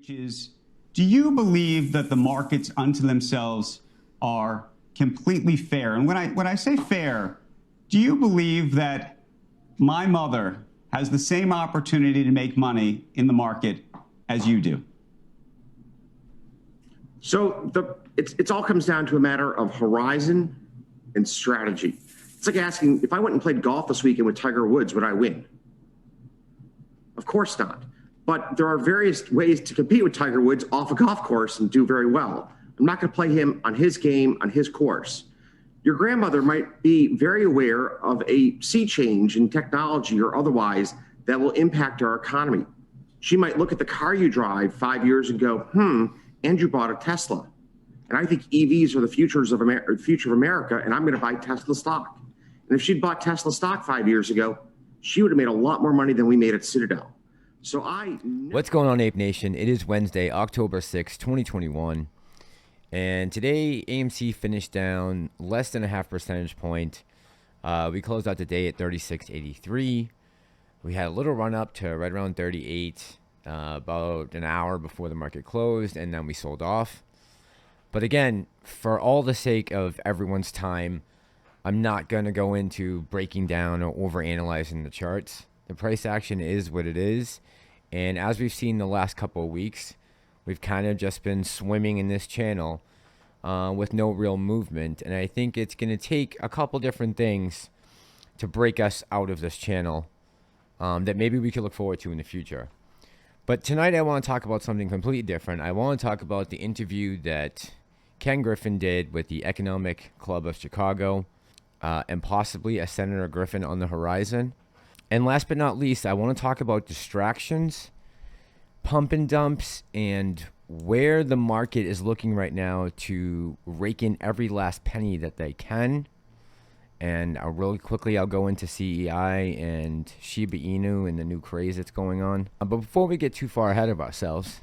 which is, do you believe that the markets unto themselves are completely fair? And when I say fair, do you believe that my mother has the same opportunity to make money in the market as you do? So it all comes down to a matter of horizon and strategy. It's like asking, if I went and played golf this weekend with Tiger Woods, would I win? Of course not. But there are various ways to compete with Tiger Woods off a golf course and do very well. I'm not going to play him on his game, on his course. Your grandmother might be very aware of a sea change in technology or otherwise that will impact our economy. She might look at the car you drive 5 years and go, and you bought a Tesla. And I think EVs are the future of America, and I'm going to buy Tesla stock. And if she'd bought Tesla stock 5 years ago, she would have made a lot more money than we made at Citadel. So What's going on, Ape Nation? It is Wednesday, October 6, 2021. And today, AMC finished down less than a half percentage point. We closed out the day at 36.83. We had a little run up to right around 38 about an hour before the market closed, and then we sold off. But again, for all the sake of everyone's time, I'm not going to go into breaking down or overanalyzing the charts. The price action is what it is. And as we've seen the last couple of weeks, we've kind of just been swimming in this channel with no real movement. And I think it's going to take a couple different things to break us out of this channel that maybe we could look forward to in the future. But tonight I want to talk about something completely different. I want to talk about the interview that Ken Griffen did with the Economic Club of Chicago and possibly a Senator Griffen on the horizon. And last but not least, I want to talk about distractions, pump and dumps, and where the market is looking right now to rake in every last penny that they can. And really quickly, I'll go into CEI and Shiba Inu and the new craze that's going on. But before we get too far ahead of ourselves,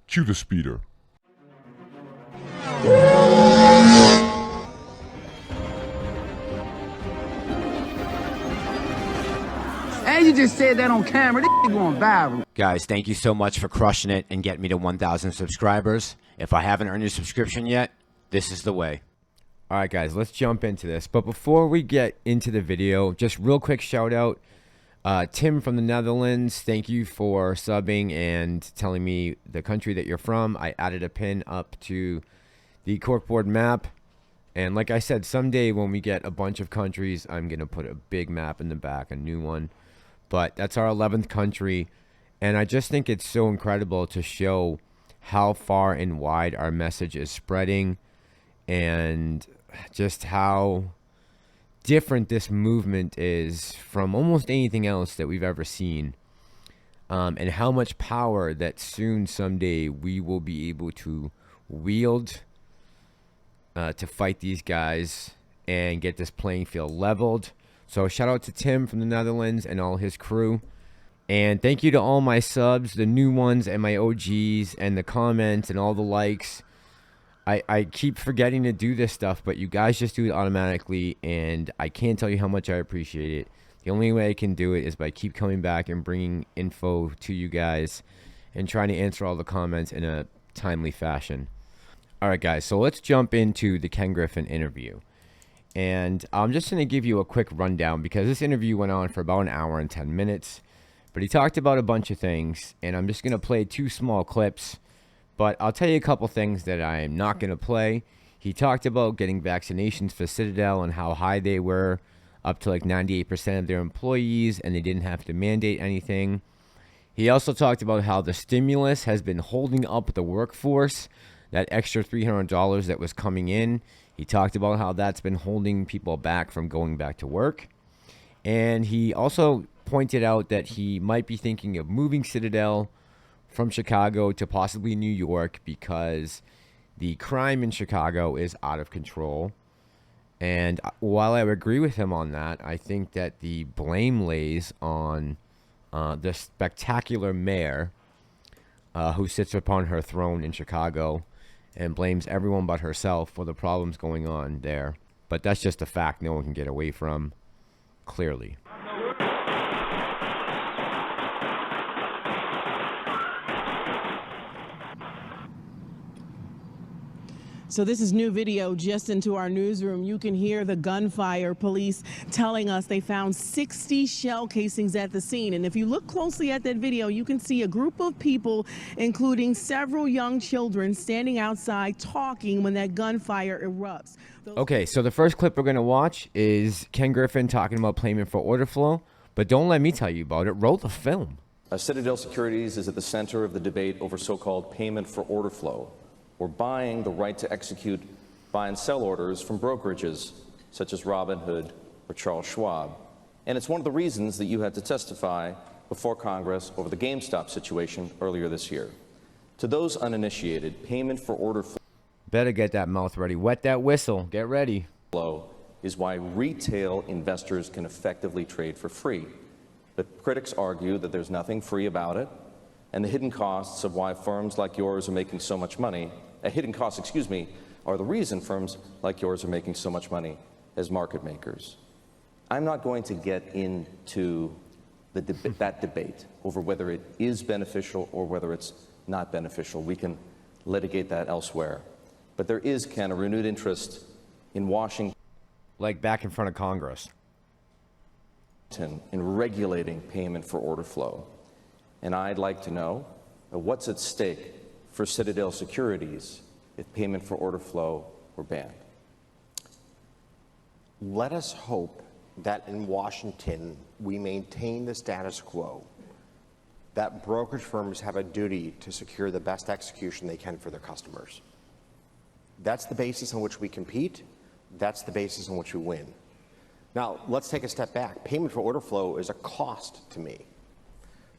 cue the speeder. And you just said that on camera. This going viral. Guys, thank you so much for crushing it and getting me to 1,000 subscribers. If I haven't earned your subscription yet, this is the way. All right, guys, let's jump into this. But before we get into the video, just real quick shout out. Tim from the Netherlands, thank you for subbing and telling me the country that you're from. I added a pin up to the corkboard map. And like I said, someday when we get a bunch of countries, I'm going to put a big map in the back, a new one. But that's our 11th country. And I just think it's so incredible to show how far and wide our message is spreading and just how different this movement is from almost anything else that we've ever seen. And how much power that soon someday we will be able to wield to fight these guys and get this playing field leveled. So shout out to Tim from the Netherlands and all his crew. And thank you to all my subs, the new ones and my OGs and the comments and all the likes. I keep forgetting to do this stuff, but you guys just do it automatically, and I can't tell you how much I appreciate it. The only way I can do it is by keep coming back and bringing info to you guys and trying to answer all the comments in a timely fashion. All right, guys, so let's jump into the Ken Griffen interview. And I'm just going to give you a quick rundown because this interview went on for about an hour and 10 minutes. But he talked about a bunch of things, and I'm just going to play two small clips. But I'll tell you a couple things that I'm not going to play. He talked about getting vaccinations for Citadel and how high they were, up to like 98% of their employees, and they didn't have to mandate anything. He also talked about how the stimulus has been holding up the workforce, that extra $300 that was coming in. He talked about how that's been holding people back from going back to work. And he also pointed out that he might be thinking of moving Citadel from Chicago to possibly New York because the crime in Chicago is out of control. And while I agree with him on that, I think that the blame lays on the spectacular mayor who sits upon her throne in Chicago and blames everyone but herself for the problems going on there. But that's just a fact no one can get away from, clearly. So this is new video just into our newsroom. You can hear the gunfire. Police telling us they found 60 shell casings at the scene. And if you look closely at that video, you can see a group of people, including several young children, standing outside talking when that gunfire erupts. Okay, so the first clip we're going to watch is Ken Griffen talking about payment for order flow. But don't let me tell you about it. Roll the film. Citadel Securities is at the center of the debate over so-called payment for order flow, or buying the right to execute buy and sell orders from brokerages such as Robinhood or Charles Schwab. And it's one of the reasons that you had to testify before Congress over the GameStop situation earlier this year. To those uninitiated, payment for order Better get that mouth ready. Wet that whistle. Get ready. flow is why retail investors can effectively trade for free. But critics argue that there's nothing free about it, and the hidden costs of why firms like yours are making so much money, hidden costs, excuse me, are the reason firms like yours are making so much money as market makers. I'm not going to get into that debate over whether it is beneficial or whether it's not beneficial. We can litigate that elsewhere. But there is, Ken, a renewed interest in Washington. Like back in front of Congress. In regulating payment for order flow. And I'd like to know what's at stake for Citadel Securities if payment for order flow were banned. Let us hope that in Washington we maintain the status quo, that brokerage firms have a duty to secure the best execution they can for their customers. That's the basis on which we compete. That's the basis on which we win. Now, let's take a step back. Payment for order flow is a cost to me.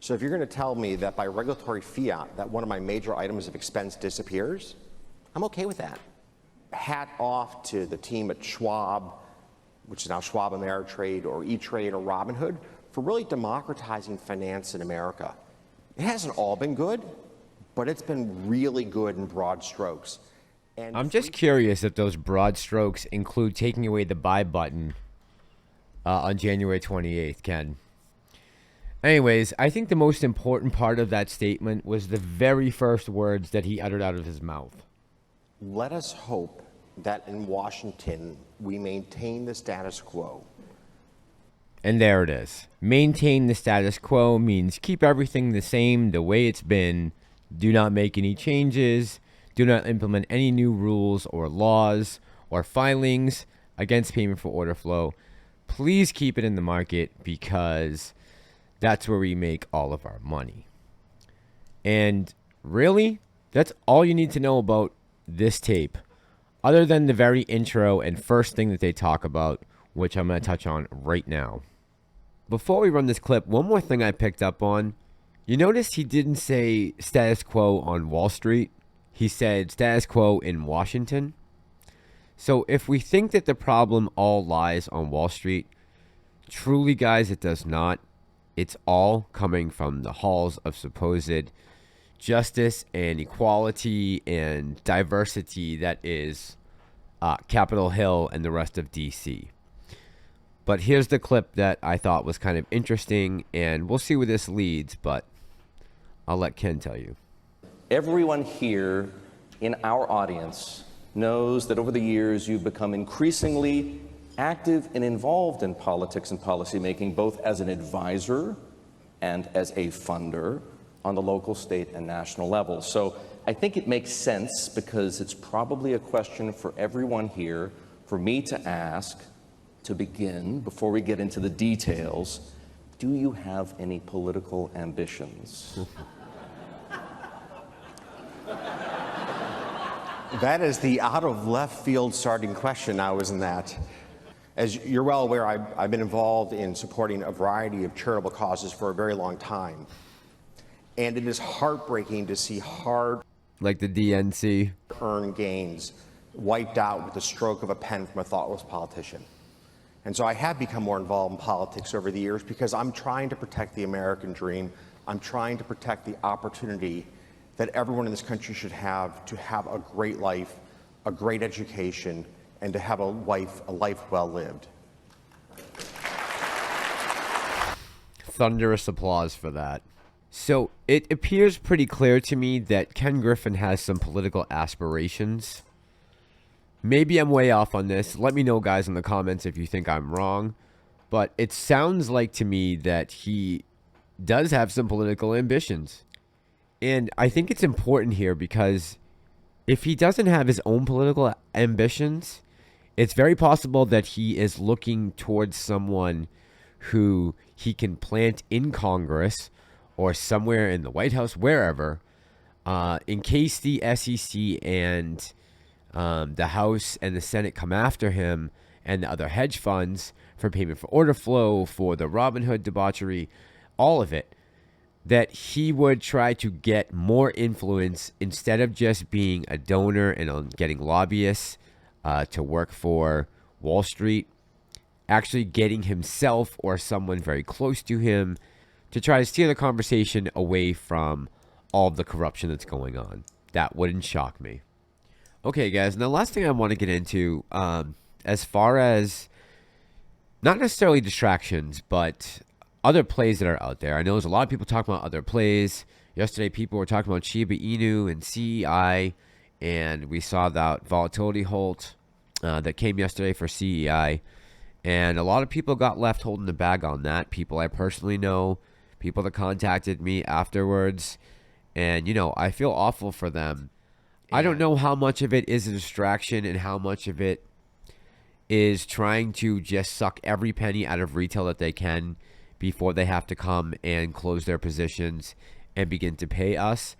So if you're going to tell me that by regulatory fiat that one of my major items of expense disappears, I'm okay with that. Hat off to the team at Schwab, which is now Schwab Ameritrade or E-Trade or Robinhood, for really democratizing finance in America. It hasn't all been good, but it's been really good in broad strokes. And I'm just curious if those broad strokes include taking away the buy button on January 28th, Ken. Anyways, I think the most important part of that statement was the very first words that he uttered out of his mouth. Let us hope that in Washington we maintain the status quo. And there it is. Maintain the status quo means keep everything the same, the way it's been. Do not make any changes. Do not implement any new rules or laws or filings against payment for order flow. Please keep it in the market because that's where we make all of our money. And really, that's all you need to know about this tape, other than the very intro and first thing that they talk about, which I'm going to touch on right now. Before we run this clip, one more thing I picked up on. You notice he didn't say status quo on Wall Street. He said status quo in Washington. So if we think that the problem all lies on Wall Street, truly, guys, it does not. It's all coming from the halls of supposed justice and equality and diversity that is Capitol Hill and the rest of D.C. But here's the clip that I thought was kind of interesting, and we'll see where this leads, but I'll let Ken tell you. Everyone here in our audience knows that over the years you've become increasingly active and involved in politics and policymaking, both as an advisor and as a funder on the local, state, and national level. So I think it makes sense, because it's probably a question for everyone here, for me to ask, to begin, before we get into the details, do you have any political ambitions? That is the out of left field starting question now, isn't that? As you're well aware, I've been involved in supporting a variety of charitable causes for a very long time. And it is heartbreaking to see like the DNC hard-earned gains wiped out with the stroke of a pen from a thoughtless politician. And so I have become more involved in politics over the years because I'm trying to protect the American dream. I'm trying to protect the opportunity that everyone in this country should have to have a great life, a great education, and to have a life well lived. Thunderous applause for that. So it appears pretty clear to me that Ken Griffen has some political aspirations. Maybe I'm way off on this. Let me know, guys, in the comments if you think I'm wrong. But it sounds like to me that he does have some political ambitions. And I think it's important here because if he doesn't have his own political ambitions, it's very possible that he is looking towards someone who he can plant in Congress or somewhere in the White House, wherever, in case the SEC and the House and the Senate come after him and the other hedge funds for payment for order flow, for the Robinhood debauchery, all of it, that he would try to get more influence instead of just being a donor and getting lobbyists to work for Wall Street, actually getting himself or someone very close to him to try to steer the conversation away from all of the corruption that's going on. That wouldn't shock me. Okay, guys, and the last thing I want to get into, as far as not necessarily distractions, but other plays that are out there. I know there's a lot of people talking about other plays. Yesterday, people were talking about Shiba Inu and CEI, and we saw that volatility halt that came yesterday for CEI. And a lot of people got left holding the bag on that. People I personally know, people that contacted me afterwards. And, you know, I feel awful for them. I don't know how much of it is a distraction and how much of it is trying to just suck every penny out of retail that they can before they have to come and close their positions and begin to pay us.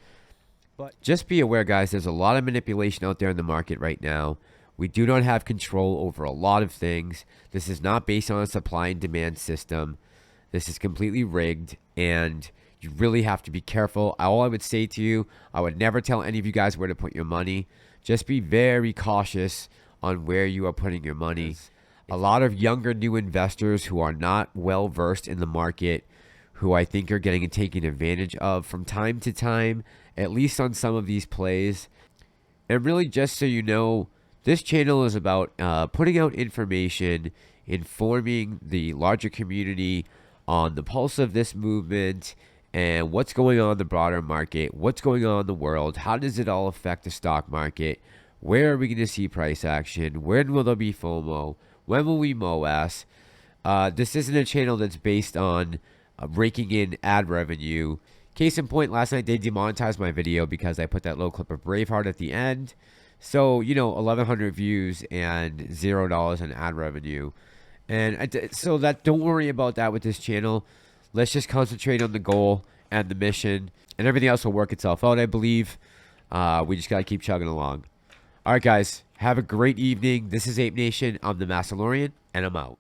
But just be aware, guys, there's a lot of manipulation out there in the market right now. We do not have control over a lot of things. This is not based on a supply and demand system. This is completely rigged, and you really have to be careful. All I would say to you, I would never tell any of you guys where to put your money. Just be very cautious on where you are putting your money. A lot of younger new investors who are not well versed in the market, who I think are getting taken advantage of from time to time, at least on some of these plays. And really, just so you know, this channel is about putting out information, informing the larger community on the pulse of this movement and what's going on in the broader market, what's going on in the world, how does it all affect the stock market, where are we going to see price action, when will there be FOMO, when will we MOAS. This isn't a channel that's based on raking in ad revenue. Case in point, last night they demonetized my video because I put that little clip of Braveheart at the end. So, you know, 1,100 views and $0 in ad revenue. And so that, don't worry about that with this channel. Let's just concentrate on the goal and the mission, and everything else will work itself out, I believe. We just got to keep chugging along. All right, guys, have a great evening. This is Ape Nation. I'm the Massalorian, and I'm out.